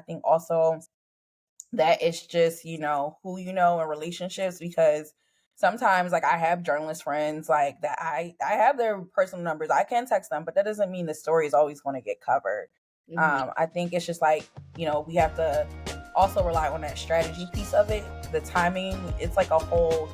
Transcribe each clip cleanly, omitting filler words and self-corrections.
think also that it's just, who you know in relationships, because sometimes like I have journalist friends like that I have their personal numbers. I can text them, but that doesn't mean the story is always going to get covered. I think it's just like, we have to also rely on that strategy piece of it, the timing. It's like a whole,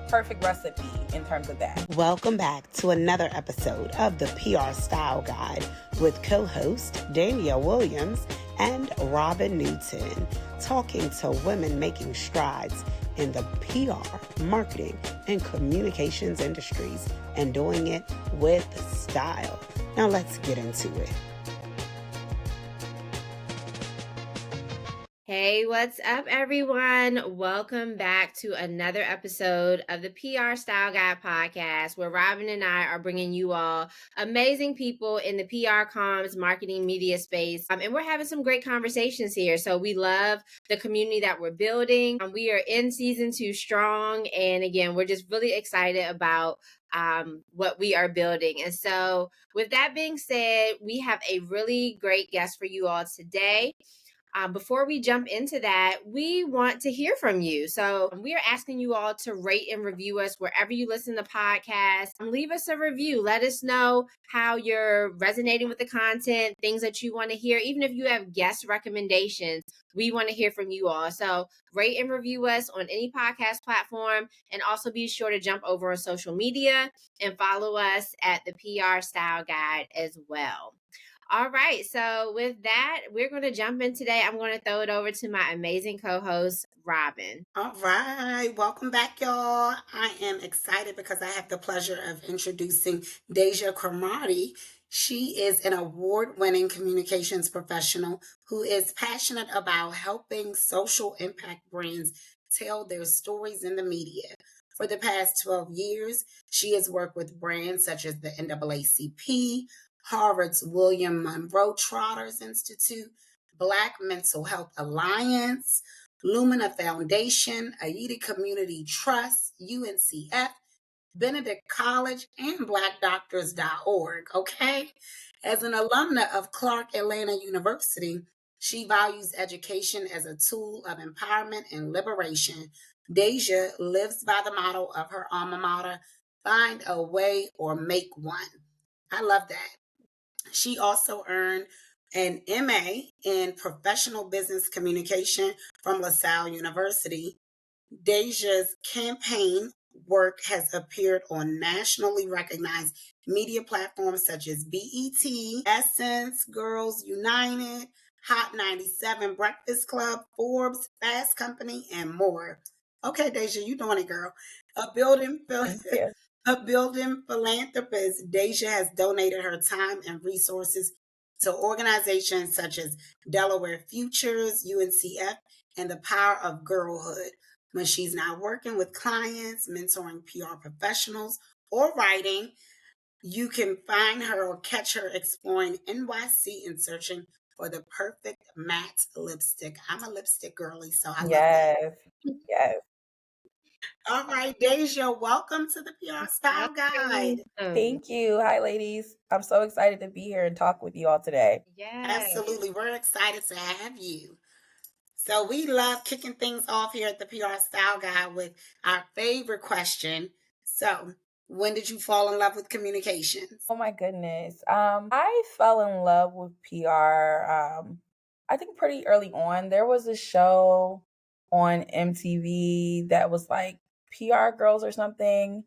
perfect recipe in terms of that. Welcome back to another episode of the PR Style Guide with co-host Danielle Williams and Robin Newton, talking to women making strides in the PR, marketing, and communications industries and doing it with style. Now let's get into it. Hey, what's up, everyone? Welcome back to another episode of the PR Style Guide podcast, where Robin and I are bringing you all amazing people in the PR, comms, marketing, media space. And we're having some great conversations here. So we love the community that we're building. We are in season 2 strong. And again, we're just really excited about what we are building. And so with that being said, we have a really great guest for you all today. Before we jump into that, we want to hear from you. So we are asking you all to rate and review us wherever you listen to podcasts. Leave us a review. Let us know how you're resonating with the content, things that you want to hear. Even if you have guest recommendations, we want to hear from you all. So rate and review us on any podcast platform, and also be sure to jump over on social media and follow us at the PR Style Guide as well. All right. So with that, we're going to jump in today. I'm going to throw it over to my amazing co-host, Robin. All right. Welcome back, y'all. I am excited because I have the pleasure of introducing Deja Cromartie. She is an award-winning communications professional who is passionate about helping social impact brands tell their stories in the media. For the past 12 years, she has worked with brands such as the NAACP, Harvard's Willam Monroe Trotter Institute, Black Mental Health Alliance, Lumina Foundation, Aida Community Trust, UNCF, Benedict College, and BlackDoctors.org, okay? As an alumna of Clark Atlanta University, she values education as a tool of empowerment and liberation. Deja lives by the motto of her alma mater, find a way or make one. I love that. She also earned an MA in Professional Business Communication from Salle University. Deja's campaign work has appeared on nationally recognized media platforms such as BET, Essence, Girls United, Hot 97, Breakfast Club, Forbes, Fast Company, and more. Okay, Deja, you doing it, girl. A building philanthropist, Deja has donated her time and resources to organizations such as Delaware Futures, UNCF, and the Power of Girlhood. When she's not working with clients, mentoring PR professionals, or writing, you can find her or catch her exploring NYC and searching for the perfect matte lipstick. I'm a lipstick girly, so I love that. Yes. All right, Deja, welcome to the PR Style Guide. Thank you. Hi, ladies. I'm so excited to be here and talk with you all today. Yes. Absolutely. We're excited to have you. So we love kicking things off here at the PR Style Guide with our favorite question. So when did you fall in love with communications? Oh my goodness. I fell in love with PR. I think pretty early on. There was a show on MTV that was like PR Girls or something.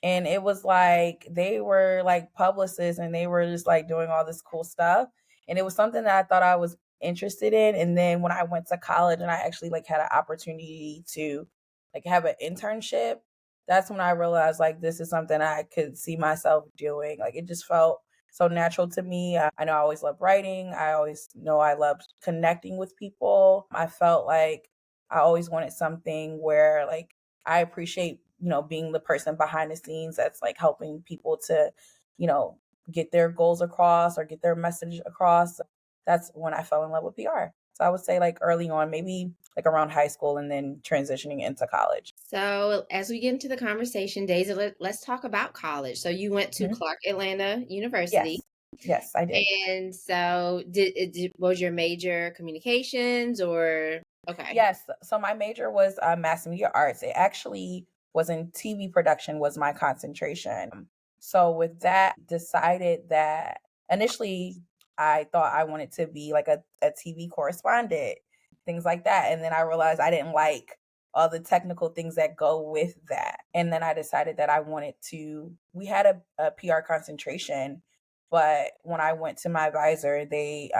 And it was like they were like publicists and they were just like doing all this cool stuff. And it was something that I thought I was interested in. And then when I went to college and I actually like had an opportunity to like have an internship, that's when I realized like this is something I could see myself doing. Like it just felt so natural to me. I know I always loved writing. I always know I loved connecting with people. I felt like I always wanted something where like I appreciate, being the person behind the scenes that's like helping people to, get their goals across or get their message across. That's when I fell in love with PR. So I would say like early on, maybe like around high school and then transitioning into college. So as we get into the conversation, Daisy, let's talk about college. So you went to Clark Atlanta University. Yes. Yes, I did. And so was your major communications or okay. Yes. So my major was mass media arts. It actually was in TV production was my concentration. So with that, decided that initially I thought I wanted to be like a TV correspondent, things like that. And then I realized I didn't like all the technical things that go with that. And then I decided that I wanted to, we had a PR concentration, but when I went to my advisor, they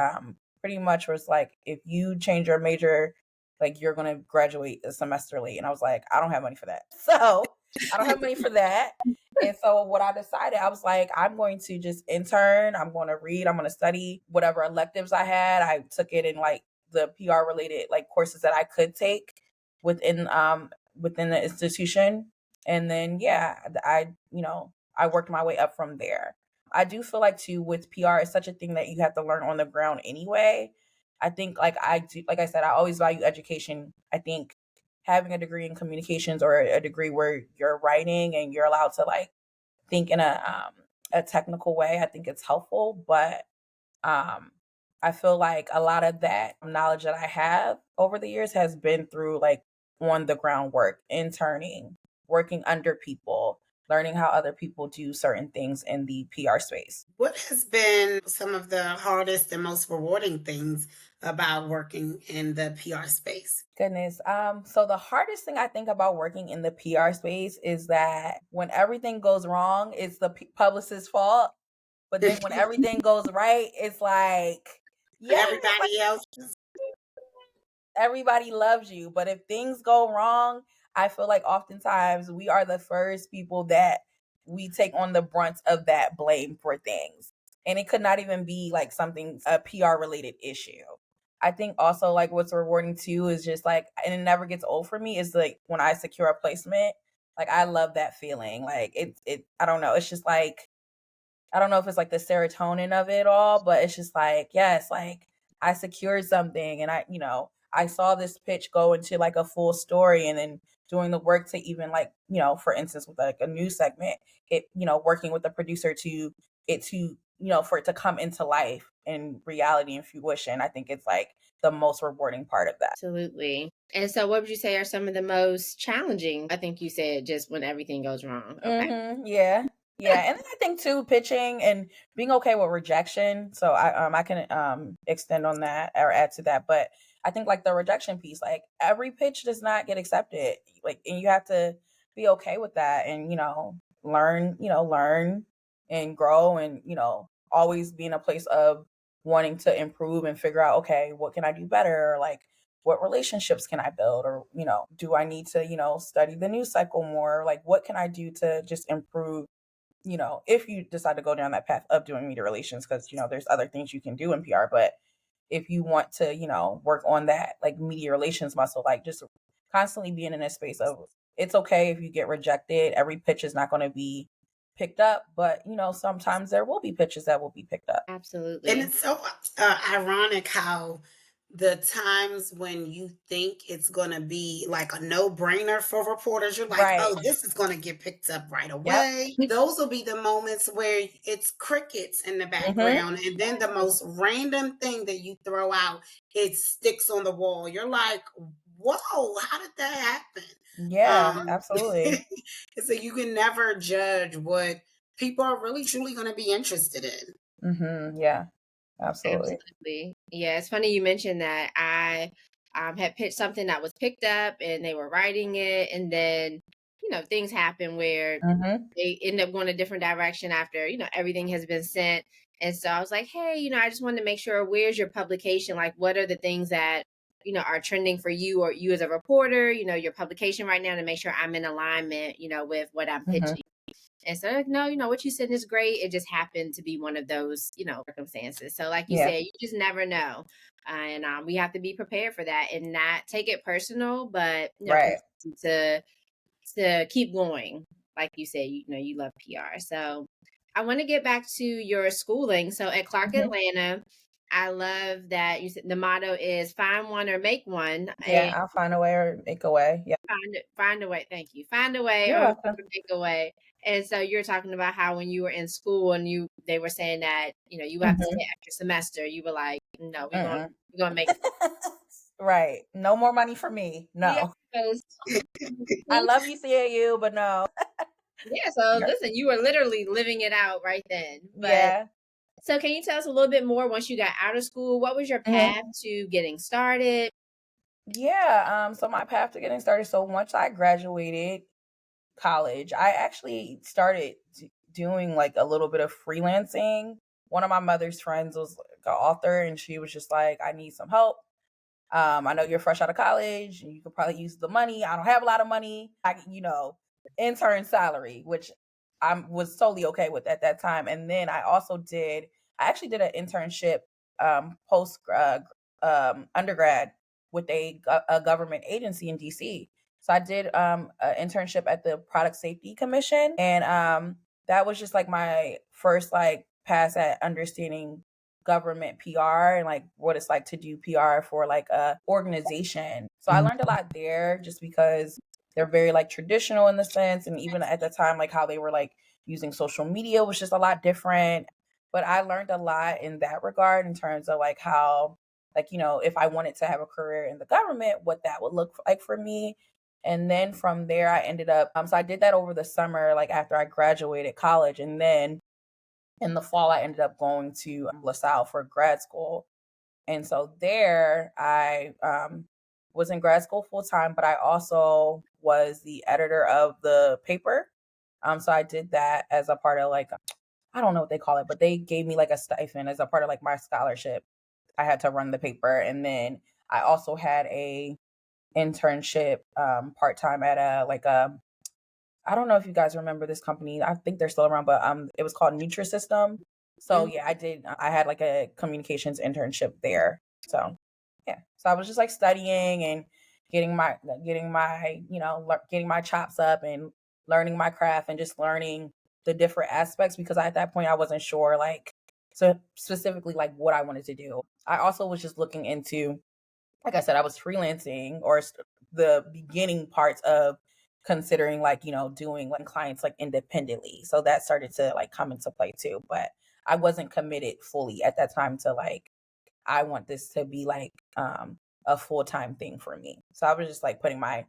pretty much was like, if you change your major, like you're gonna graduate a semester late. And I was like, I don't have money for that. So I don't have money for that. And so what I decided, I was like, I'm going to just intern. I'm going to read. I'm going to study whatever electives I had. I took it in like the PR related like courses that I could take within within the institution. And then yeah, I worked my way up from there. I do feel like too with PR, it's such a thing that you have to learn on the ground anyway. I think like I do, like I said, I always value education. I think having a degree in communications or a degree where you're writing and you're allowed to like think in a technical way, I think it's helpful. But um, I feel like a lot of that knowledge that I have over the years has been through like on the ground work, interning, working under people, learning how other people do certain things in the PR space. What has been some of the hardest and most rewarding things about working in the PR space? Goodness. So the hardest thing I think about working in the PR space is that when everything goes wrong, it's the publicist's fault. But then when everything goes right, it's like, And yes, like everybody else. everybody loves you. But if things go wrong, I feel like oftentimes we are the first people that we take on the brunt of that blame for things. And it could not even be like something, a PR related issue. I think also like what's rewarding too is just like, and it never gets old for me, is like when I secure a placement. Like I love that feeling. Like I don't know. It's just like, I don't know if it's like the serotonin of it all, but it's just like, yes, like I secured something and I saw this pitch go into like a full story and then doing the work to even like, for instance, with like a news segment, working with the producer for it to come into life in reality and fruition. I think it's like the most rewarding part of that. Absolutely. And so what would you say are some of the most challenging? I think you said just when everything goes wrong. Okay. Yeah. Yeah, and then I think too, pitching and being okay with rejection. So I can extend on that or add to that, but I think like the rejection piece, like every pitch does not get accepted. Like, and you have to be okay with that, and learn and grow, and always be in a place of wanting to improve and figure out, okay, what can I do better, or like what relationships can I build, or do I need to study the news cycle more, like what can I do to just improve, if you decide to go down that path of doing media relations, because there's other things you can do in PR. But if you want to work on that like media relations muscle, like just constantly being in a space of, it's okay if you get rejected, every pitch is not going to be picked up, but sometimes there will be pitches that will be picked up. And Absolutely. it's so ironic how the times when you think it's going to be like a no-brainer for reporters, you're like, Right. oh, this is going to get picked up right Yep. away. Those will be the moments where it's crickets in the Mm-hmm. background. And then the most random thing that you throw out, it sticks on the wall. You're like, whoa, how did that happen? Yeah, absolutely. So you can never judge what people are really truly going to be interested in. Mm-hmm. Yeah, absolutely. Absolutely. Yeah, it's funny you mentioned that. I had pitched something that was picked up and they were writing it, and then things happen where Mm-hmm. they end up going a different direction after everything has been sent. And so I was like, hey, I just wanted to make sure, where's your publication? Like, what are the things that are trending for you, or you as a reporter, your publication right now, to make sure I'm in alignment, with what I'm Mm-hmm. pitching. And so like, no, what you said is great. It just happened to be one of those, circumstances. So like you Yeah. said, you just never know. And we have to be prepared for that and not take it personal, but Right. continue to keep going. Like you said, you love PR. So I want to get back to your schooling. So at Clark Mm-hmm. Atlanta, I love that you said the motto is find one or make one. Yeah, I'll find a way or make a way. Yeah. Find a way. Thank you. Find a way You're or welcome. make a way. And so you're talking about how when you were in school and you they were saying that, you have to Mhm. stay extra semester, you were like, no, Mm-mm. we're gonna make Right. No more money for me. yeah, No. I school. love you, CAU, but no. Yeah, so Yeah. listen, you were literally living it out right then. But Yeah. so can you tell us a little bit more once you got out of school? What was your Mhm. path to getting started? Yeah. So my path to getting started. So once I graduated college, I actually started doing like a little bit of freelancing. One of my mother's friends was like an author, and she was just like, I need some help. I know you're fresh out of college and you could probably use the money. I don't have a lot of money. Intern salary, which I was totally okay with at that time. And then I actually did an internship post undergrad with a government agency in DC. So I did an internship at the Product Safety Commission, and that was just like my first like pass at understanding government PR and like what it's like to do PR for like a organization. So I learned a lot there just because they're very like traditional in the sense, and even at the time like how they were like using social media was just a lot different. But I learned a lot in that regard in terms of like how like if I wanted to have a career in the government, what that would look like for me. And then from there I ended up so I did that over the summer like after I graduated college, and then in the fall, I ended up going to LaSalle for grad school. And so there, I was in grad school full time, but I also was the editor of the paper. So I did that as a part of like, I don't know what they call it, but they gave me like a stipend as a part of like my scholarship. I had to run the paper. And then I also had a internship part time at a like a I don't know if you guys remember this company. I think they're still around, but it was called Nutrisystem. So Mhm. yeah, I did. I had like a communications internship there. So yeah, so I was just like studying and getting my chops up and learning my craft and just learning the different aspects because at that point I wasn't sure like so specifically like what I wanted to do. I also was just looking into like I said, I was freelancing or the beginning parts of considering like, doing like clients like independently. So that started to like come into play too. But I wasn't committed fully at that time to like, I want this to be like a full time thing for me. So I was just like putting my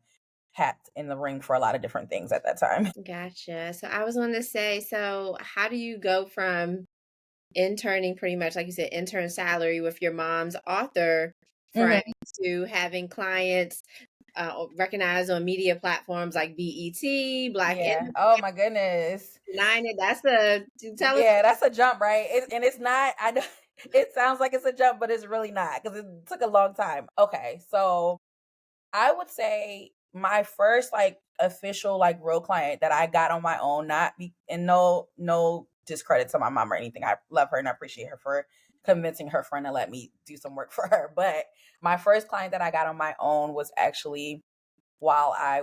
hat in the ring for a lot of different things at that time. Gotcha. So I was going to say, so how do you go from interning pretty much, like you said, intern salary with your mom's author friend Hmm. to having clients recognized on media platforms like BET, Black Yeah. Enterprise, Oh my goodness. United? That's the tell us. Yeah, that's a jump, right? And it's not. I know it sounds like it's a jump, but it's really not because it took a long time. Okay, so I would say my first like official like real client that I got on my own, not be and no discredit to my mom or anything. I love her and I appreciate her for convincing her friend to let me do some work for her. But my first client that I got on my own was actually while I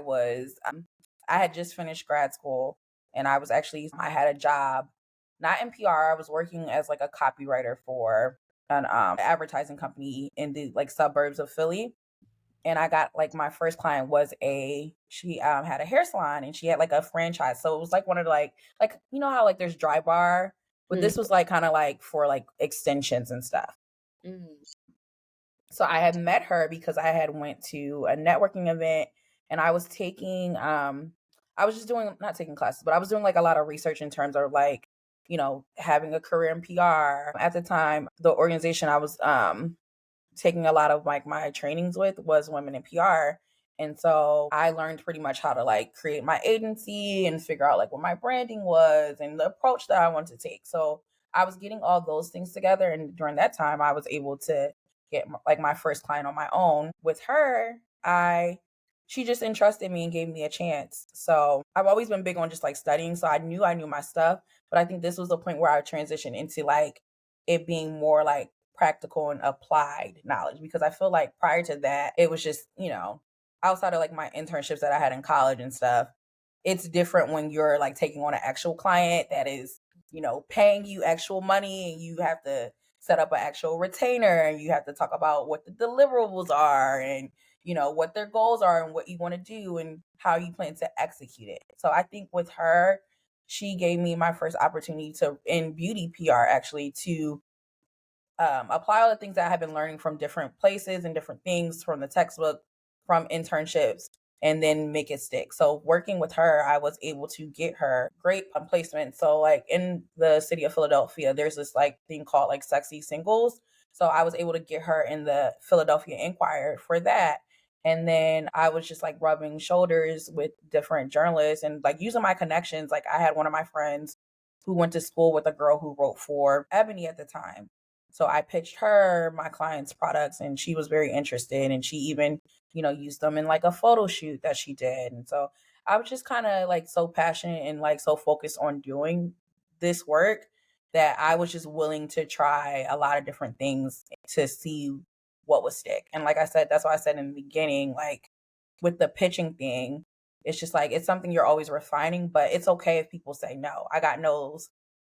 had just finished grad school and I had a job not in PR. I was working as like a copywriter for an advertising company in the like suburbs of Philly. And I got like my first client was she had a hair salon and she had like a franchise. So it was like one of the like how like there's Dry Bar, but Mm, this was like kind of like for like extensions and stuff. mm, So I had met her because I had went to a networking event and I was just doing not taking classes, but I was doing like a lot of research in terms of like, having a career in PR. At the time, the organization I was taking a lot of like my trainings with was Women in PR. And so I learned pretty much how to like create my agency and figure out like what my branding was and the approach that I wanted to take. So I was getting all those things together. And during that time, I was able to get like my first client on my own. With her, she just entrusted me and gave me a chance. So I've always been big on just like studying. So I knew my stuff. But I think this was the point where I transitioned into like it being more like practical and applied knowledge because I feel like prior to that, it was just, outside of like my internships that I had in college and stuff, it's different when you're like taking on an actual client that is, paying you actual money and you have to set up an actual retainer and you have to talk about what the deliverables are and, what their goals are and what you want to do and how you plan to execute it. So I think with her, she gave me my first opportunity in beauty PR actually, to apply all the things that I have been learning from different places and different things from the textbook, from internships, and then make it stick. So working with her, I was able to get her great placement. So like in the city of Philadelphia, there's this like thing called like Sexy Singles. So I was able to get her in the Philadelphia Inquirer for that. And then I was just like rubbing shoulders with different journalists and like using my connections. Like I had one of my friends who went to school with a girl who wrote for Ebony at the time. So I pitched her my client's products and she was very interested, and she even, used them in like a photo shoot that she did. And so I was just kind of like so passionate and like so focused on doing this work that I was just willing to try a lot of different things to see what would stick. And like I said, that's why I said in the beginning, like with the pitching thing, it's just like it's something you're always refining, but it's okay if people say no. I got no's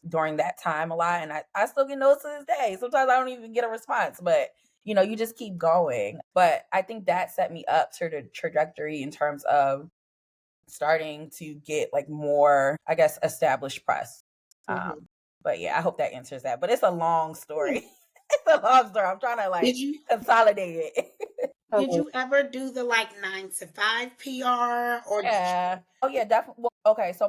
during that time a lot, and I still get no's to this day. Sometimes I don't even get a response, but you just keep going. But I think that set me up to the trajectory in terms of starting to get like more, I guess, established press. But yeah, I hope that answers that. But it's a long story. It's a long story. I'm trying to like consolidate it. Did you ever do the like 9 to 5 PR or Yeah. Oh yeah, definitely. Well, okay, so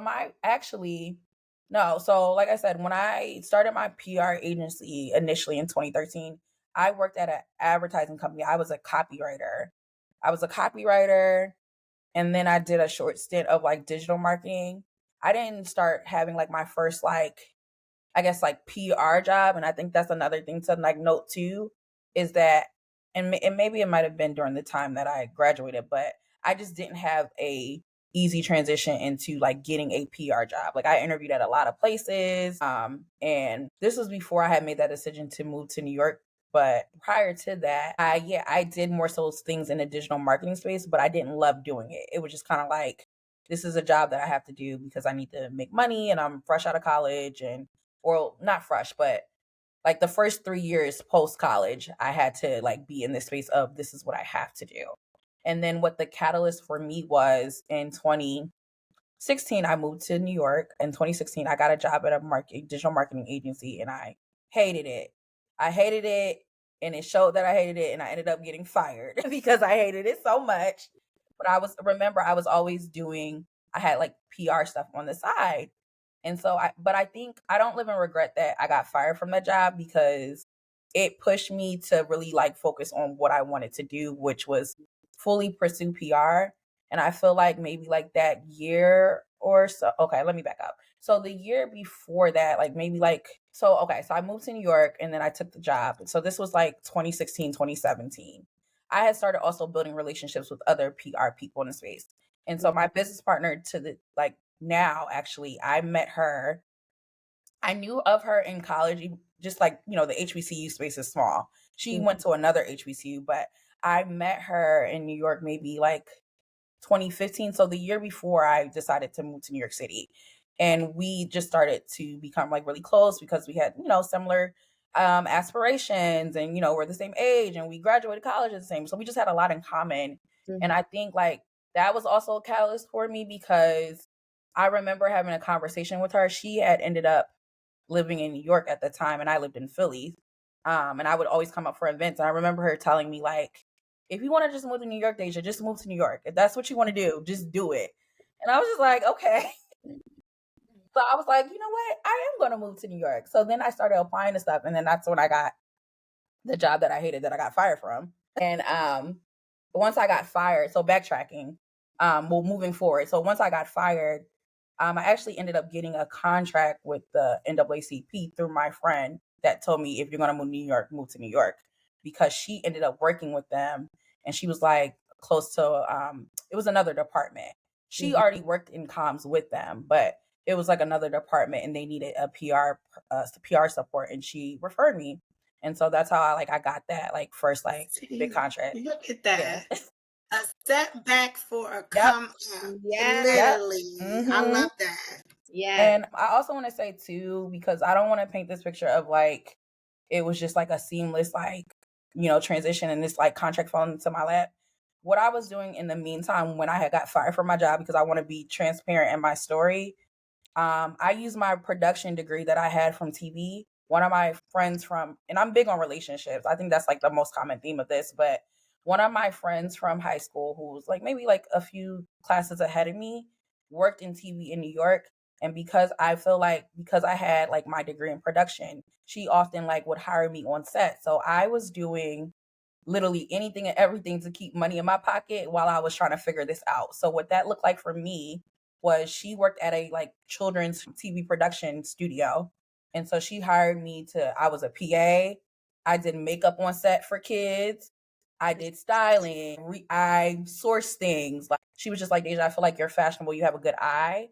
no. So like I said, when I started my PR agency initially in 2013, I worked at an advertising company. I was a copywriter. And then I did a short stint of like digital marketing. I didn't start having like my first like, I guess, like PR job. And I think that's another thing to like note too, is that, and maybe it might have been during the time that I graduated, but I just didn't have a easy transition into like getting a PR job. Like I interviewed at a lot of places. And this was before I had made that decision to move to New York. But prior to that, I did more so things in the digital marketing space, but I didn't love doing it. It was just kind of like, this is a job that I have to do because I need to make money and I'm fresh out of college, and or not fresh, but like the first 3 years post college, I had to like be in this space of this is what I have to do. And then what the catalyst for me was in 2016, I moved to New York. In 2016, I got a job at a digital marketing agency, and I hated it. I hated it, and it showed that I hated it, and I ended up getting fired because I hated it so much. But I was always doing, I had like PR stuff on the side. And so but I think I don't live in regret that I got fired from that job, because it pushed me to really like focus on what I wanted to do, which was fully pursue PR. And I feel like maybe like that year or so. Okay, let me back up. So the year before that, like maybe like, so I moved to New York and then I took the job. So this was like 2016, 2017. I had started also building relationships with other PR people in the space. And so my business partner to the like now, actually, I met her. I knew of her in college, just like, the HBCU space is small. She went to another HBCU, but I met her in New York maybe like 2015. So the year before I decided to move to New York City. And we just started to become like really close because we had, similar aspirations, and, we're the same age, and we graduated college at the same. So we just had a lot in common. And I think like that was also a catalyst for me, because I remember having a conversation with her. She had ended up living in New York at the time, and I lived in Philly. And I would always come up for events. And I remember her telling me like, if you want to just move to New York, Deja, just move to New York. If that's what you want to do, just do it. And I was just like, okay. So I was like, you know what? I am going to move to New York. So then I started applying to stuff. And then that's when I got the job that I hated, that I got fired from. And once I got fired, so backtracking, moving forward. So once I got fired, I actually ended up getting a contract with the NAACP through my friend that told me, if you're going to move to New York, move to New York, because she ended up working with them. And she was like close to, it was another department. She already worked in comms with them, but it was like another department, and they needed a PR support, and she referred me. And so that's how I got that like first like big contract. Look at that. Yeah. A setback for a come up. Yeah. Literally. I love that. Yeah. And I also want to say too, because I don't want to paint this picture of like it was just like a seamless like, transition, and this like contract falling into my lap. What I was doing in the meantime when I had got fired from my job, because I want to be transparent in my story, I used my production degree that I had from TV. One of my friends from, and I'm big on relationships. I think that's like the most common theme of this, but one of my friends from high school who was like maybe like a few classes ahead of me worked in TV in New York. And because I feel like because I had like my degree in production, she often like would hire me on set. So I was doing literally anything and everything to keep money in my pocket while I was trying to figure this out. So what that looked like for me was she worked at a like children's TV production studio. And so she hired me to I was a PA. I did makeup on set for kids. I did styling. I sourced things. Like she was just like, Deja, I feel like you're fashionable. You have a good eye.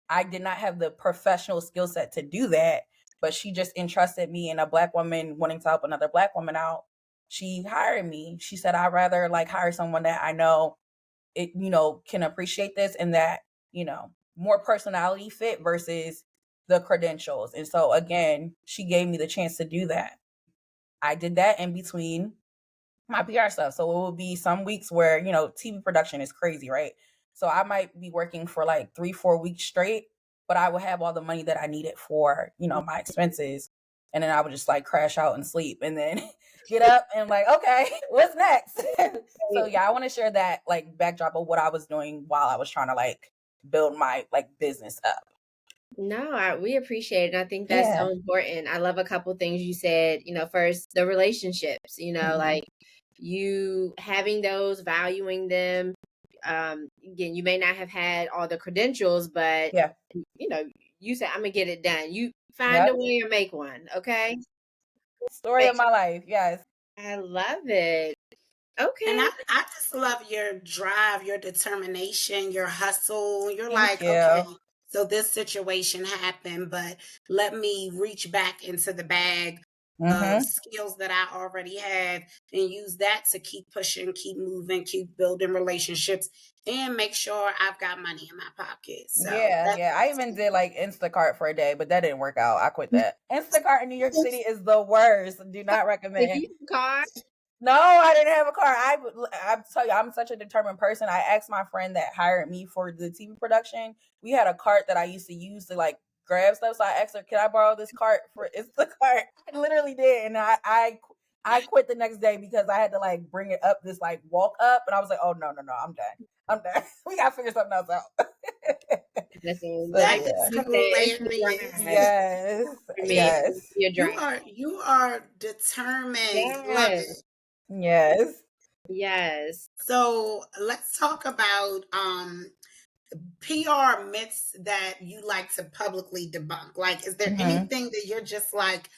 I did not have the professional skill set to do that, but she just entrusted me and a Black woman wanting to help another Black woman out. She hired me. She said, I'd rather like hire someone that I know it, can appreciate this and that, more personality fit versus the credentials. And so again, she gave me the chance to do that. I did that in between my PR stuff. So it will be some weeks where, TV production is crazy, right? So I might be working for like 3-4 weeks straight, but I would have all the money that I needed for, my expenses. And then I would just like crash out and sleep and then get up and like, okay, what's next? So yeah, I want to share that like backdrop of what I was doing while I was trying to like build my like business up. No, we appreciate it. And I think that's Yeah. so important. I love a couple things you said. First, the relationships, like you having those, valuing them. Again, you may not have had all the credentials, but Yeah. you said, I'm gonna get it done. You find Yep. a way or make one. Okay. Story of my life. Yes. I love it. And Okay. I just love your drive, your determination, your hustle. You're Thank like, okay, you. so this situation happened, but let me reach back into the bag of Mm-hmm. skills that I already have and use that to keep pushing, keep moving, keep building relationships, and make sure I've got money in my pocket. So Yeah, yeah. I even did like Instacart for a day, but that didn't work out. I quit that. Instacart in New York City is the worst. Do not Did recommend. you have a car? No, I didn't have a car. I tell you, I'm such a determined person. I asked my friend that hired me for the TV production. We had a cart that I used to use to like grab stuff. So I asked her, "Can I borrow this cart for Instacart?" I literally did, and I quit the next day because I had to like bring it up this like walk up, and I was like, "Oh no, I'm done. I'm done. We gotta figure something else out." Listen, So like that yeah, is you said, it's a hilarious. drive yes, for me. yes, It's your You drive. are determined. Love Yes. it. yes. Yes. So let's talk about PR myths that you like to publicly debunk. Like, is there Hmm. anything that you're just like,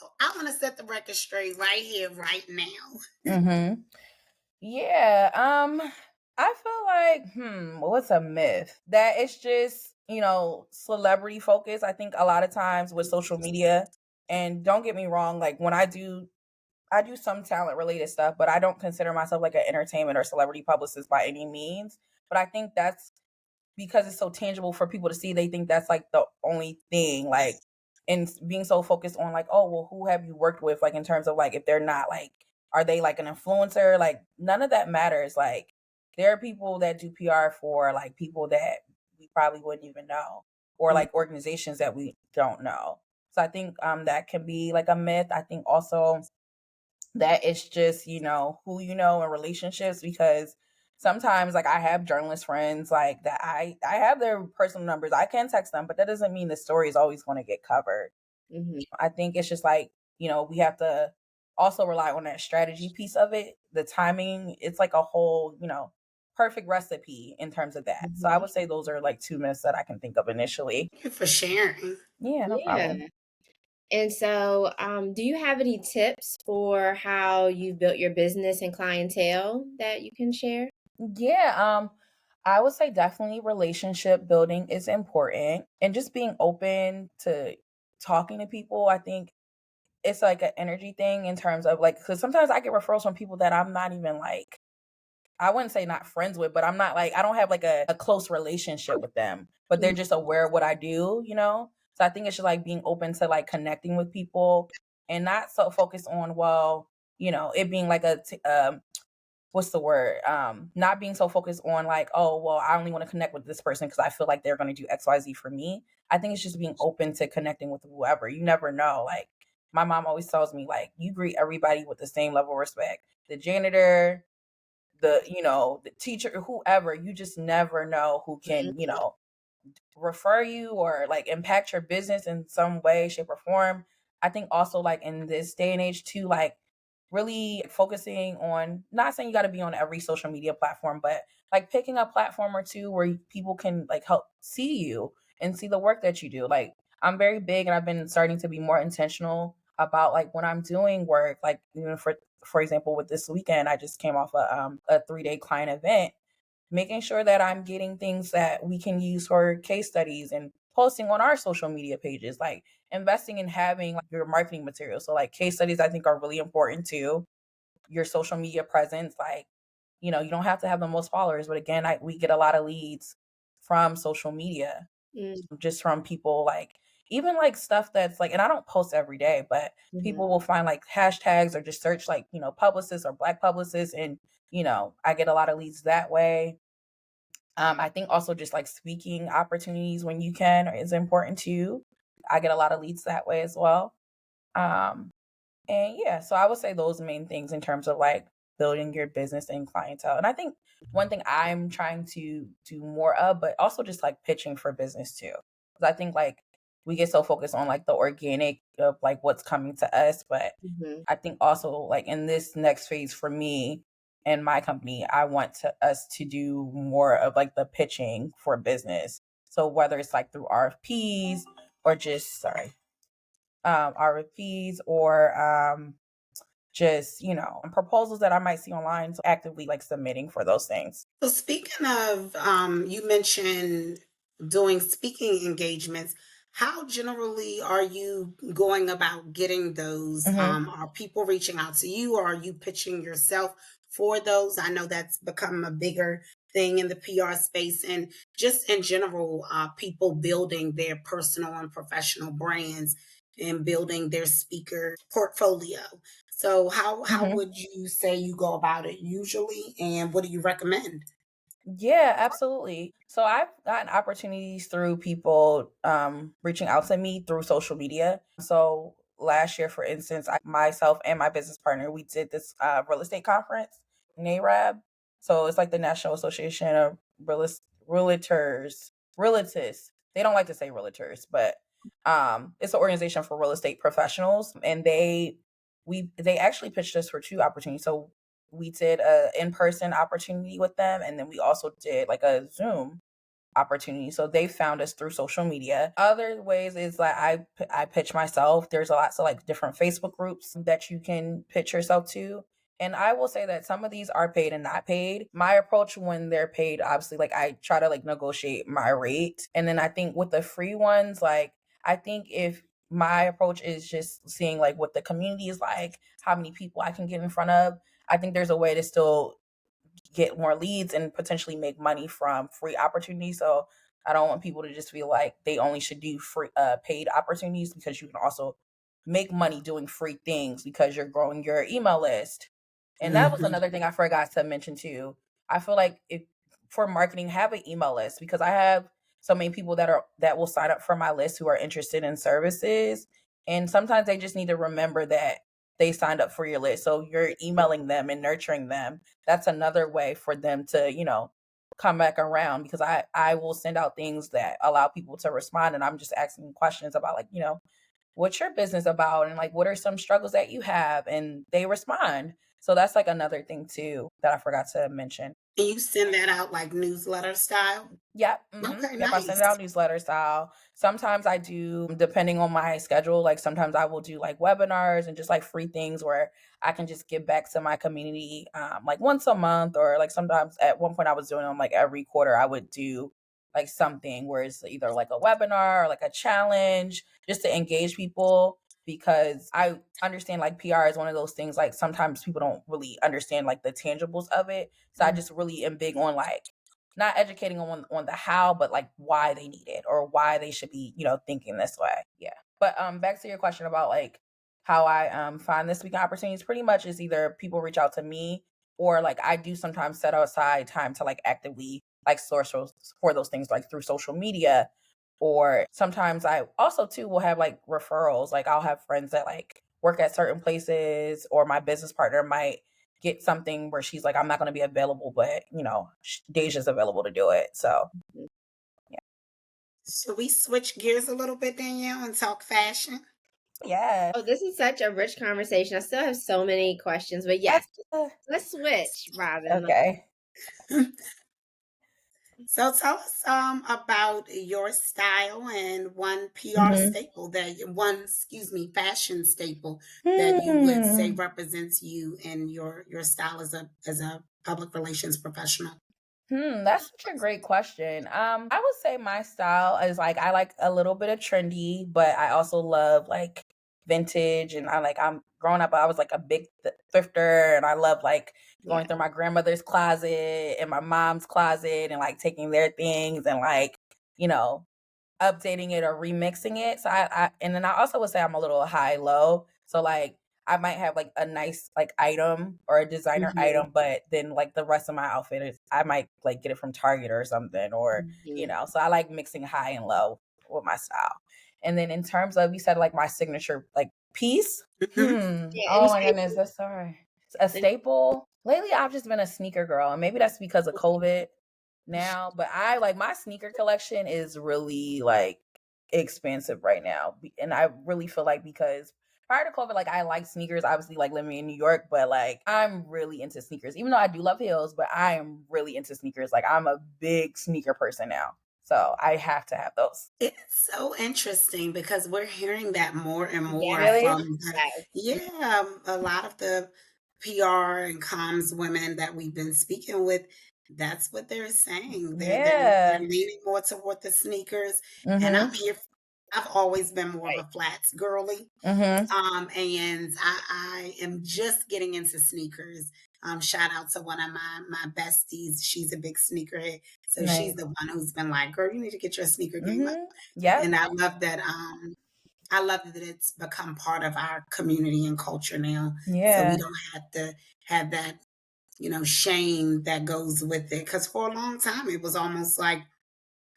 "Oh, I want to set the record straight right here, right now"? Hmm. Yeah. I feel like, what's a myth? That it's just, celebrity focus. I think a lot of times with social media, and don't get me wrong, like when I do some talent related stuff, but I don't consider myself like an entertainment or celebrity publicist by any means. But I think that's because it's so tangible for people to see. They think that's like the only thing, like, and being so focused on like, oh, well, who have you worked with? Like in terms of like, if they're not like, are they like an influencer? Like none of that matters. Like there are people that do PR for like people that we probably wouldn't even know, or Mm. like organizations that we don't know. So I think that can be like a myth. I think also that it's just, who you know in relationships, because sometimes like I have journalist friends like that I have their personal numbers. I can text them, but that doesn't mean the story is always going to get covered. Hmm. I think it's just like, we have to also rely on that strategy piece of it. The timing, it's like a whole, perfect recipe in terms of that. So I would say those are like two myths that I can think of initially. Thank you for sharing. Yeah, no Yeah. problem. And so, do you have any tips for how you've built your business and clientele that you can share? Yeah, I would say definitely relationship building is important and just being open to talking to people. I think it's like an energy thing in terms of like, because sometimes I get referrals from people that I'm not even like, I wouldn't say not friends with, but I'm not like, I don't have like a close relationship with them, but they're just aware of what I do. So I think it's just like being open to like connecting with people and not so focused on, well, it being like what's the word? Not being so focused on like, oh, well, I only want to connect with this person because I feel like they're going to do XYZ for me. I think it's just being open to connecting with whoever. You never know. Like my mom always tells me, like, you greet everybody with the same level of respect. The janitor, the teacher, whoever, you just never know who can, refer you or like impact your business in some way, shape, or form. I think also like in this day and age too, like really focusing on, not saying you got to be on every social media platform, but like picking a platform or two where people can like help see you and see the work that you do. Like I'm very big and I've been starting to be more intentional about like when I'm doing work, like even for example, with this weekend, I just came off a 3-day client event, making sure that I'm getting things that we can use for case studies and posting on our social media pages, like investing in having like your marketing material. So like case studies I think are really important too. Your social media presence, like, you don't have to have the most followers, but again, we get a lot of leads from social media, just from people like even like stuff that's like, and I don't post every day, but people will find like hashtags or just search like, publicists or black publicists. And, I get a lot of leads that way. I think also just like speaking opportunities when you can is important too. I get a lot of leads that way as well. Um, and yeah, so I would say those main things in terms of like building your business and clientele. And I think one thing I'm trying to do more of, but also just like pitching for business too. Because I think like we get so focused on like the organic of like what's coming to us, but I think also like in this next phase for me and my company, I want us to do more of like the pitching for business. So whether it's like through RFPs or just RFPs or just proposals that I might see online, so actively like submitting for those things. So speaking of, you mentioned doing speaking engagements. How generally are you going about getting those? Hmm. Are people reaching out to you, or are you pitching yourself for those? I know that's become a bigger thing in the PR space, and just in general, people building their personal and professional brands and building their speaker portfolio. So how Hmm. would you say you go about it usually, and what do you recommend? Yeah, absolutely. So I've gotten opportunities through people reaching out to me through social media. So last year, for instance, myself and my business partner, we did this real estate conference, NARAB. So it's like the National Association of Realtors, Realtors. They don't like to say realtors, but it's an organization for real estate professionals, and they actually pitched us for two opportunities. So we did a in-person opportunity with them, and then we also did like a Zoom opportunity. So they found us through social media. Other ways is like I pitch myself. There's lots of like different Facebook groups that you can pitch yourself to. And I will say that some of these are paid and not paid. My approach when they're paid, obviously, like I try to like negotiate my rate. And then I think with the free ones, like I think if my approach is just seeing like what the community is like, how many people I can get in front of, I think there's a way to still get more leads and potentially make money from free opportunities. So I don't want people to just feel like they only should do free paid opportunities, because you can also make money doing free things because you're growing your email list. And that was Mhm. another thing I forgot to mention too. I feel like if for marketing, have an email list, because I have so many people that will sign up for my list who are interested in services. And sometimes they just need to remember that they signed up for your list. So you're emailing them and nurturing them. That's another way for them to, come back around, because I will send out things that allow people to respond, and I'm just asking questions about like, what's your business about, and like what are some struggles that you have, and they respond. So that's like another thing too that I forgot to mention. And you send that out like newsletter style? Yep, Okay, yep, I send it nice. out newsletter style. Sometimes I do, depending on my schedule, like sometimes I will do like webinars and just like free things where I can just give back to my community, like once a month, or like sometimes at one point I was doing them like every quarter. I would do like something where it's either like a webinar or like a challenge just to engage people, because I understand like PR is one of those things, like sometimes people don't really understand like the tangibles of it. So I just really am big on like not educating on the how, but like why they need it or why they should be, thinking this way. Yeah. But back to your question about like how I find this speaking opportunities, pretty much is either people reach out to me or like I do sometimes set aside time to like actively like source for those things like through social media. Or sometimes I also too will have like referrals. Like I'll have friends that like work at certain places, or my business partner might get something where she's like, I'm not going to be available, but Deja's available to do it. So yeah. Should we switch gears a little bit, Danielle, and talk fashion? Yeah. Oh, this is such a rich conversation. I still have so many questions, but yes, let's switch, Robin. Okay. So tell us about your style and one PR Mm-hmm. staple fashion staple that you would say Hmm. represents you and your style as a public relations professional. That's such a great question. I would say my style is like I like a little bit of trendy, but I also love like vintage, and I'm growing up. I was like a big thrifter, and I love like Yeah. going through my grandmother's closet and my mom's closet, and like taking their things and like you know updating it or remixing it. So and then I also would say I'm a little high low. So like I might have like a nice like item or a designer Mhm. item, but then like the rest of my outfit is I might like get it from Target or something, or Mhm. so I like mixing high and low with my style. And then in terms of, you said like my signature like piece, Hmm. Yeah, oh any my staple? goodness, that's sorry. A staple. Lately I've just been a sneaker girl, and maybe that's because of COVID now, but I like my sneaker collection is really like expensive right now. And I really feel like because prior to COVID, like I like sneakers, obviously like living in New York, but like I'm really into sneakers. Even though I do love heels, but I am really into sneakers. Like I'm a big sneaker person now. So I have to have those. It's so interesting because we're hearing that more and more Yes, Really? from yes. a lot of the PR and comms women that we've been speaking with. That's what they're saying. They're Yeah. leaning more toward the sneakers, and I'm Mhm. here. I've always been more of Right. a flats girly. Mhm. And I am just getting into sneakers. Shout out to one of my besties. She's a big sneakerhead. So she's Nice. the one who's been like, girl, you need to get your sneaker game up. Mhm. Yep. And I love that it's become part of our community and culture now. So we Yeah. don't have to have that, shame that goes with it. Cause for a long time it was almost like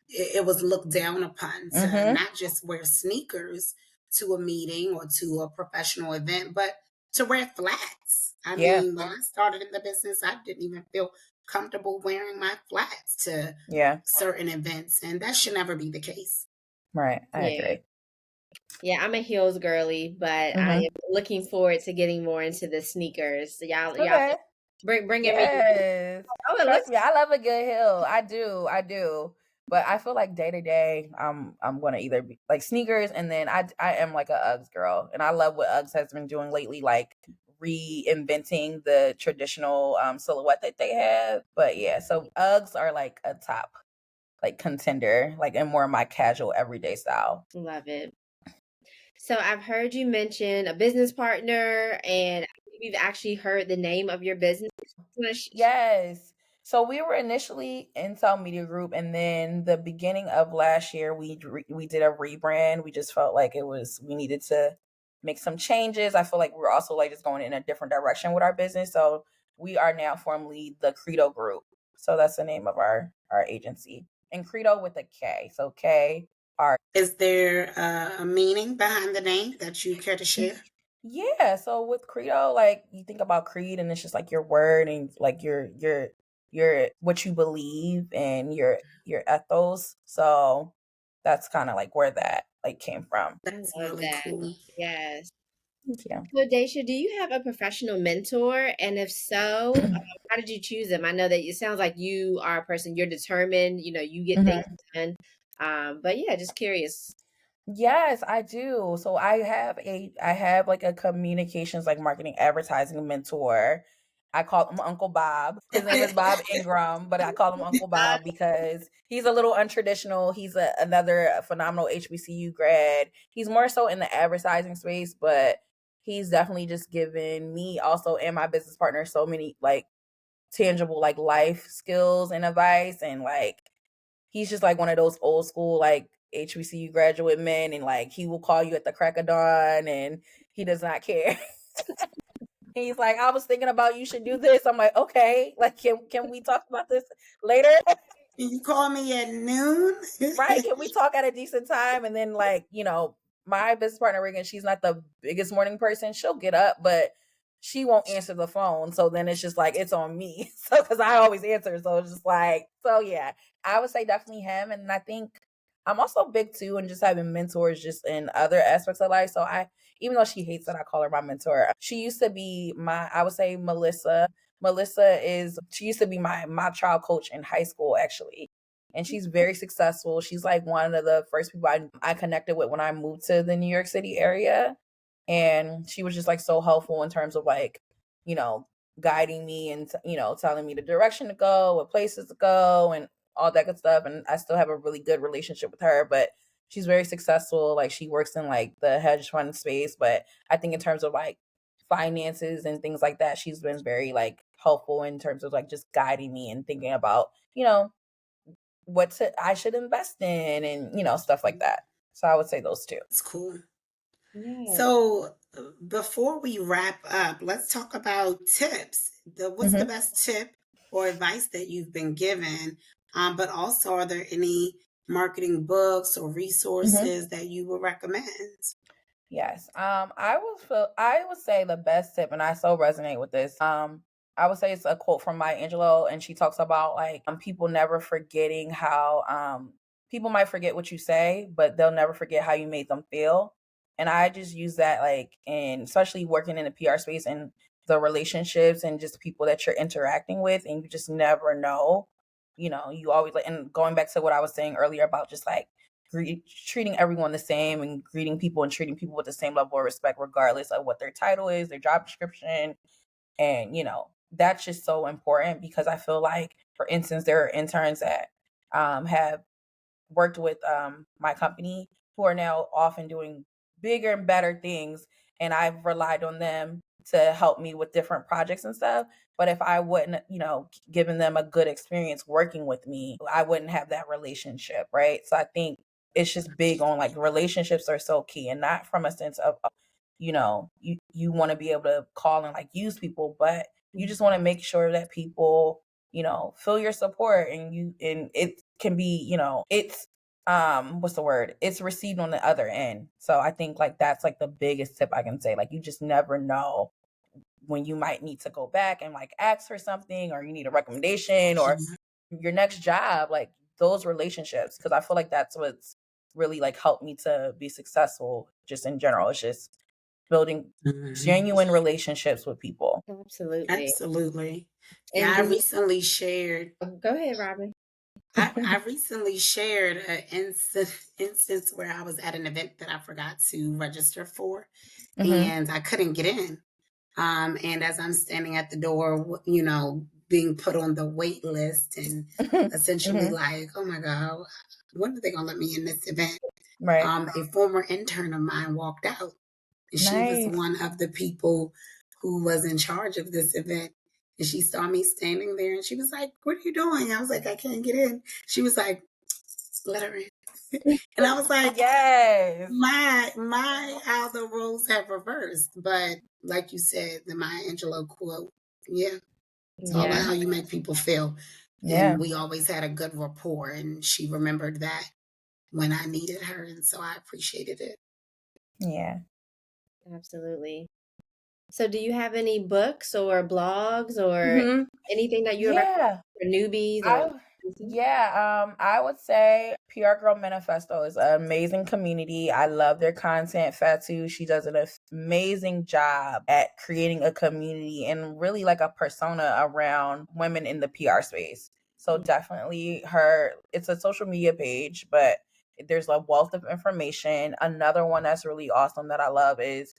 it was looked down upon to Mhm. not just wear sneakers to a meeting or to a professional event, but to wear flats. I Yeah. mean, when I started in the business, I didn't even feel comfortable wearing my flats to Yeah. certain events, and that should never be the case. Right. I Yeah. agree. Yeah, I'm a heels girly, but I am Mhm. looking forward to getting more into the sneakers. So y'all Okay. bringing me. Yes. Oh, it Trust looks me, I love a good hill. I do. I do. But I feel like day to day, I'm gonna either be like sneakers, and then I am like a Uggs girl, and I love what Uggs has been doing lately, like reinventing the traditional silhouette that they have. But yeah, so Uggs are like a top like contender, like in more of my casual everyday style. love it. So I've heard you mention a business partner, and I think we've actually heard the name of your business. Wanna Yes. So we were initially Intel Media Group, and then the beginning of last year, we did a rebrand. We just felt like we needed to make some changes. I feel like we're also like just going in a different direction with our business. So we are now formally the Credo Group. So that's the name of our agency, and Credo with a K. So K R. Is there a meaning behind the name that you care to share? Yeah, so with Credo, like you think about creed, and it's just like your word and like your what you believe and your ethos. So that's kind of like where that like came from. I That's love really that. cool. Yes. Thank you. So, Daisha, do you have a professional mentor? And if so, how did you choose them? I know that it sounds like you are a person, you're determined, you get things Mhm. done. But yeah, just curious. Yes, I do. So I have like a communications like marketing advertising mentor. I call him Uncle Bob. His name is Bob Ingram, but I call him Uncle Bob because he's a little untraditional. He's another phenomenal HBCU grad. He's more so in the advertising space, but he's definitely just given me also and my business partner so many like tangible like life skills and advice, and like he's just like one of those old school like HBCU graduate men, and like he will call you at the crack of dawn, and he does not care. He's like, I was thinking about you should do this. I'm like, okay, like can we talk about this later? Can you call me at noon? Right? Can we talk at a decent time? And then like, my business partner Reagan, she's not the biggest morning person. She'll get up, but she won't answer the phone. So then it's just like it's on me. So because I always answer. So it's just like, so yeah, I would say definitely him. And I think I'm also big too and just having mentors just in other aspects of life. So even though she hates that I call her my mentor, she used to be I would say Melissa. She used to be my child coach in high school actually. And she's very successful. She's like one of the first people I connected with when I moved to the New York City area. And she was just like so helpful in terms of like, guiding me and, telling me the direction to go, what places to go, and all that good stuff. And I still have a really good relationship with her, but she's very successful. Like she works in like the hedge fund space. But I think in terms of like finances and things like that, she's been very like helpful in terms of like just guiding me and thinking about, I should invest in and, stuff like that. So I would say those two. It's cool. Yeah. So before we wrap up, let's talk about tips. What's the Mhm. best tip or advice that you've been given? But also, are there any marketing books or Mhm. resources that you would recommend? Yes. I would say the best tip, and I so resonate with this. I would say it's a quote from Maya Angelou, and she talks about like people never forgetting how people might forget what you say, but they'll never forget how you made them feel. And I just use that like in especially working in the PR space and the relationships and just people that you're interacting with, and you just never know. You always like, and going back to what I was saying earlier about just like treating everyone the same and greeting people and treating people with the same level of respect regardless of what their title is, their job description. And that's just so important because I feel like, for instance, there are interns that have worked with my company who are now off and doing bigger and better things, and I've relied on them to help me with different projects and stuff. But if I wouldn't, given them a good experience working with me, I wouldn't have that relationship, right? So I think it's just big on like relationships are so key, and not from a sense of you want to be able to call and like use people, but you just want to make sure that people feel your support, and it can be, it's what's the word? It's received on the other end. So I think like that's like the biggest tip I can say. Like you just never know when you might need to go back and like ask for something, or you need a recommendation, or your next job, like those relationships. Cause I feel like that's what's really like helped me to be successful just in general. It's just building Mhm. genuine relationships with people. Absolutely. Absolutely. Yeah, And I do you recently shared. go ahead, Robin. I recently shared an instance where I was at an event that I forgot to register for, Mhm. and I couldn't get in. And as I'm standing at the door, being put on the wait list and essentially Mhm. like, oh my God, when are they going to let me in this event? Right. A former intern of mine walked out. She was Nice. one of the people who was in charge of this event. And she saw me standing there and she was like, what are you doing? I was like, I can't get in. She was like, let her in. And I was like, Yes. how the roles have reversed. But like you said, the Maya Angelou quote, yeah, it's all about Yeah, Mhm. how you make people feel. Yeah. And we always had a good rapport. And she remembered that when I needed her. And so I appreciated it. Yeah. absolutely. So do you have any books or blogs or Mhm. anything that you recommend Yeah. for newbies or I I would say PR Girl Manifesto is an amazing community. I love their content. Fatu, she does an amazing job at creating a community and really like a persona around women in the PR space. So definitely it's a social media page, but there's a wealth of information. Another one that's really awesome that I love is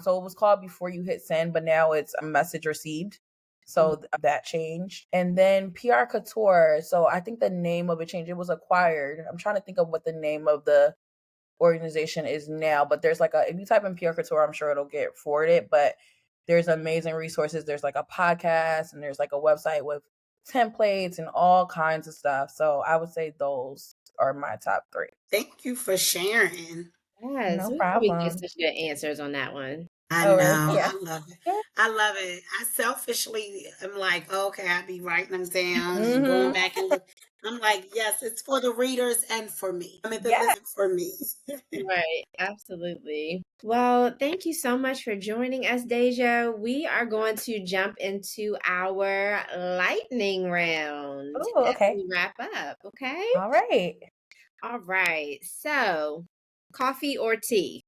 so it was called Before You Hit Send, but now it's a message received. So that changed. And then PR Couture. So I think the name of it changed. It was acquired. I'm trying to think of what the name of the organization is now, but there's like if you type in PR Couture, I'm sure it'll get forwarded. But there's amazing resources. There's like a podcast and there's like a website with templates and all kinds of stuff. So I would say those are my top three. Thank you for sharing. Yes, No we always get problem. such good answers on that one. I Oh, really? know. Yeah. I love it. I love it. I selfishly am like, okay, I be writing them down and going Mm-hmm. back and look. I'm like, yes, it's for the readers and for me. I mean, Yeah. it's for me. Right, absolutely. Well, thank you so much for joining us, Deja. We are going to jump into our lightning round Oh, as okay. we wrap up, okay? All right. All right. So, coffee or tea?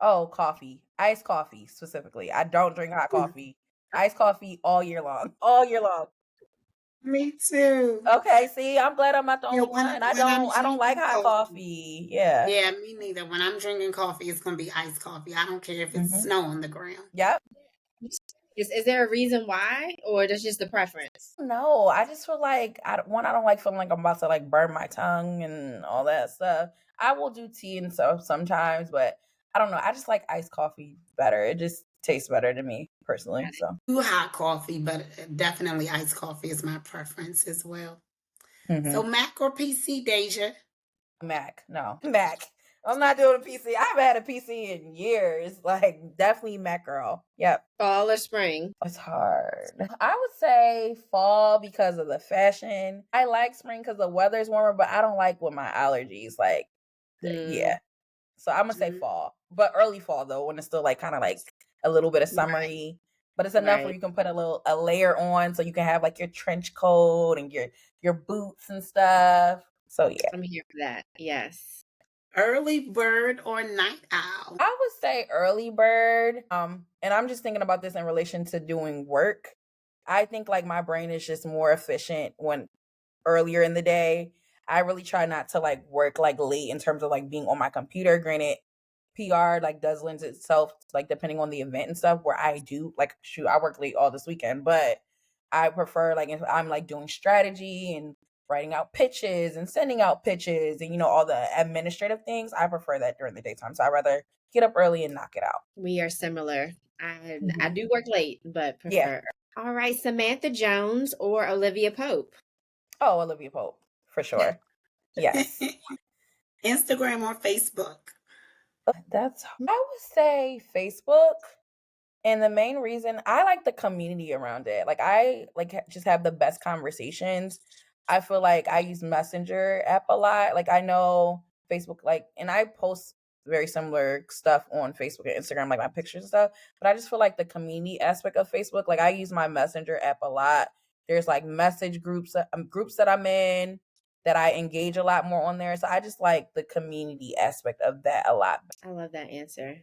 Oh, coffee. Iced coffee specifically. I don't drink hot coffee. Iced coffee all year long. All year long. Me too. Okay, see, I'm glad I'm not the Yeah, only one. I when I'm don't like drinking hot coffee. coffee. Yeah. Yeah, me neither. When I'm drinking coffee, it's gonna be iced coffee. I don't care if it's Mm-hmm. snow on the ground. Yep. Is there a reason why, or that's just the preference? No, I just feel like I don't like feeling like I'm about to like burn my tongue and all that stuff. I will do tea and stuff sometimes, but I don't know. I just like iced coffee better. It just tastes better to me personally. So, Do hot coffee, but definitely iced coffee is my preference as well. So hmm Mac or PC, Deja? Mac, no, Mac. I'm not doing a PC. I haven't had a PC in years. Like, definitely Mac girl. Yep. Fall or spring? It's hard. I would say fall because of the fashion. I like spring because the weather's warmer, but I don't like with my allergies. Like, Mm, yeah. So I'm gonna say Mhm. fall, but early fall though, when it's still like kind of like a little bit of Right. summery, but it's enough where right. you can put a layer on, so you can have like your trench coat and your boots and stuff. So yeah, I'm here for that. Yes. Early bird or night owl? I would say early bird. And I'm just thinking about this in relation to doing work. I think like my brain is just more efficient when earlier in the day. I really try not to like work like late in terms of like being on my computer. Granted, PR like does lend itself like depending on the event and stuff where I do like shoot, I work late all this weekend, but I prefer like if I'm like doing strategy and writing out pitches and sending out pitches and all the administrative things, I prefer that during the daytime. So I rather get up early and knock it out. We are similar. I Mhm. do work late, but Yeah. prefer. All right, Samantha Jones or Olivia Pope? Oh, Olivia Pope for sure. Yes. Instagram or Facebook? That's I would say Facebook. And the main reason I like the community around it. Like I just have the best conversations. I feel like I use Messenger app a lot. Like I know Facebook and I post very similar stuff on Facebook and Instagram, like my pictures and stuff. But I just feel like the community aspect of Facebook, like I use my Messenger app a lot. There's like message groups that I'm in that I engage a lot more on there. So I just like the community aspect of that a lot. I love that answer.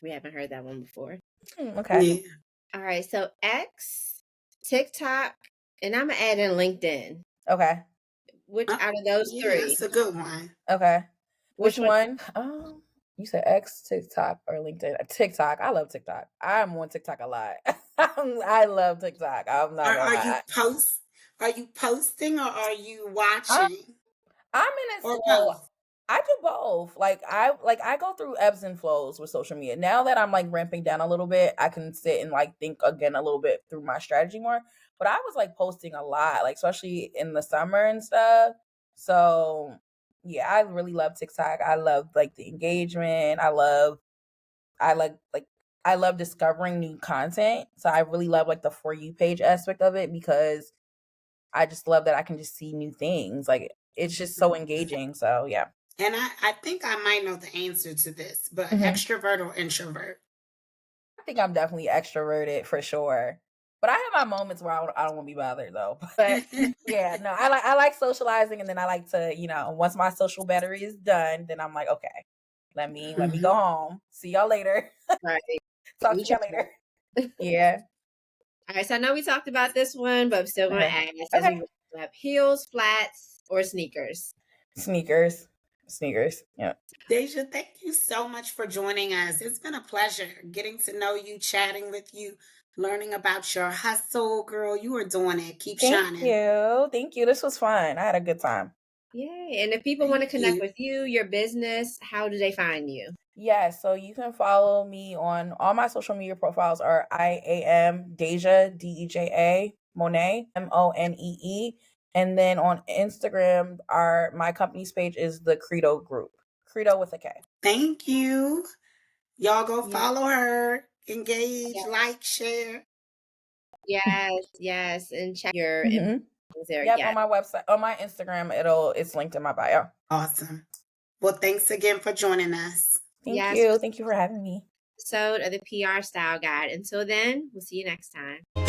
We haven't heard that one before. Okay. Yeah. All right, so X, TikTok, and I'm gonna add in LinkedIn. Okay. Which out of those Yeah, three? that's a good one. Okay. Which Which one? one? You said X, TikTok, or LinkedIn? TikTok. I love TikTok. I'm on TikTok a lot. I love TikTok. I'm not gonna Are you lie. post? Are you posting or are you I'm, watching I'm in it or slow. both? I do both. I go through ebbs and flows with social media. Now that I'm like ramping down a little bit, I can sit and like think again a little bit through my strategy more. But I was like posting a lot, like especially in the summer and stuff. So yeah, I really love TikTok. I love like the engagement. I like I love discovering new content. So I really love like the For You page aspect of it because I just love that I can just see new things. Like it's just so engaging. So yeah. And I think I might know the answer to this, but Mhm. extrovert or introvert? I think I'm definitely extroverted for sure. But I have my moments where I don't want to be bothered though. But yeah, no, I like socializing, and then I like to, once my social battery is done, then I'm like, okay, let me go Mhm. home. See y'all later. Right. Talk We to y'all try. later. Yeah. All right, so I know we talked about this one, but I'm still gonna Okay. ask as Okay. we wrap up: heels, flats, or sneakers? Sneakers. Sneakers. Yeah. Deja, thank you so much for joining us. It's been a pleasure getting to know you, chatting with you, learning about your hustle. Girl, you are doing it. Keep Thank shining. you. Thank you. This was fun. I had a good time. Yay. And if people want to Thank connect you. with you, your business, how do they find you? Yeah, so you can follow me on all my social media profiles are IAM Deja DEJA Monet MONEE. And then on Instagram, my company's page is the Credo Group. Credo with a K. Thank you. Y'all go Yeah. follow her. engage, like, share. Yes, and check your Mm-hmm. there. Yep, Yeah. on my website, on my Instagram, it's linked in my bio. Awesome. Well, thanks again for joining us. Thank Yes. you. Thank you for having me. Episode of the PR Style Guide. Until then, we'll see you next time.